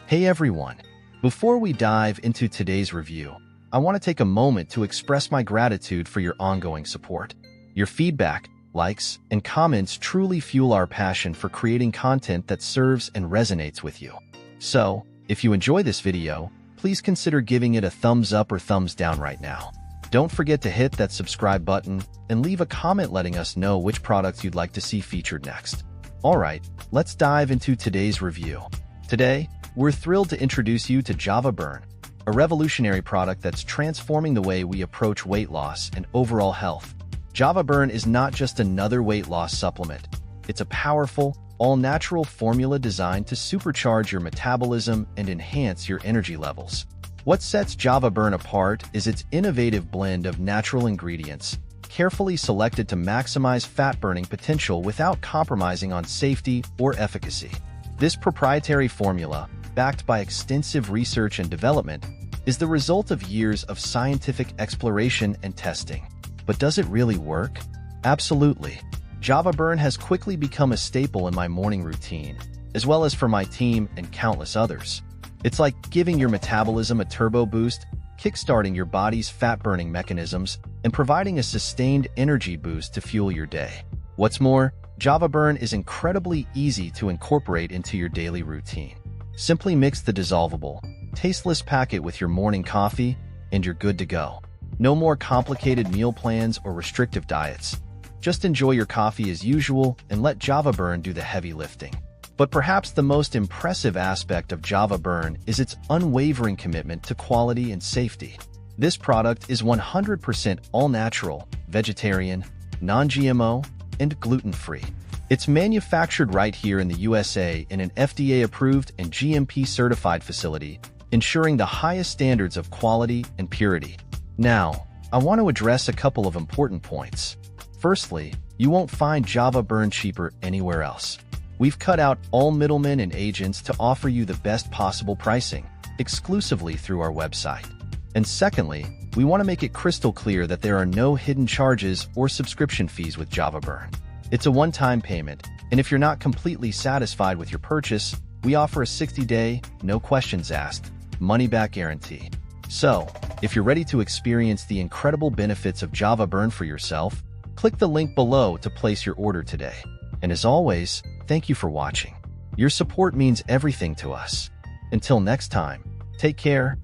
Hey everyone! Before we dive into today's review, I want to take a moment to express my gratitude for your ongoing support. Your feedback, likes, and comments truly fuel our passion for creating content that serves and resonates with you. So, if you enjoy this video, please consider giving it a thumbs up or thumbs down right now. Don't forget to hit that subscribe button and leave a comment letting us know which products you'd like to see featured next. Alright, let's dive into today's review. Today, we're thrilled to introduce you to Javaburn, a revolutionary product that's transforming the way we approach weight loss and overall health. Javaburn is not just another weight loss supplement. It's a powerful, all-natural formula designed to supercharge your metabolism and enhance your energy levels. What sets Javaburn apart is its innovative blend of natural ingredients, carefully selected to maximize fat-burning potential without compromising on safety or efficacy. This proprietary formula, backed by extensive research and development, is the result of years of scientific exploration and testing. But does it really work? Absolutely. Javaburn has quickly become a staple in my morning routine, as well as for my team and countless others. It's like giving your metabolism a turbo boost, kickstarting your body's fat-burning mechanisms, and providing a sustained energy boost to fuel your day. What's more, Javaburn is incredibly easy to incorporate into your daily routine. Simply mix the dissolvable, tasteless packet with your morning coffee, and you're good to go. No more complicated meal plans or restrictive diets. Just enjoy your coffee as usual and let Javaburn do the heavy lifting. But perhaps the most impressive aspect of Javaburn is its unwavering commitment to quality and safety. This product is 100% all-natural, vegetarian, non-GMO, and gluten-free. It's manufactured right here in the USA in an FDA-approved and GMP-certified facility, ensuring the highest standards of quality and purity. Now, I want to address a couple of important points. Firstly, you won't find Javaburn cheaper anywhere else. We've cut out all middlemen and agents to offer you the best possible pricing, exclusively through our website. And secondly, we want to make it crystal clear that there are no hidden charges or subscription fees with Javaburn. It's a one-time payment, and if you're not completely satisfied with your purchase, we offer a 60-day, no questions asked, money-back guarantee. So, if you're ready to experience the incredible benefits of Javaburn for yourself, click the link below to place your order today. And as always, thank you for watching. Your support means everything to us. Until next time, take care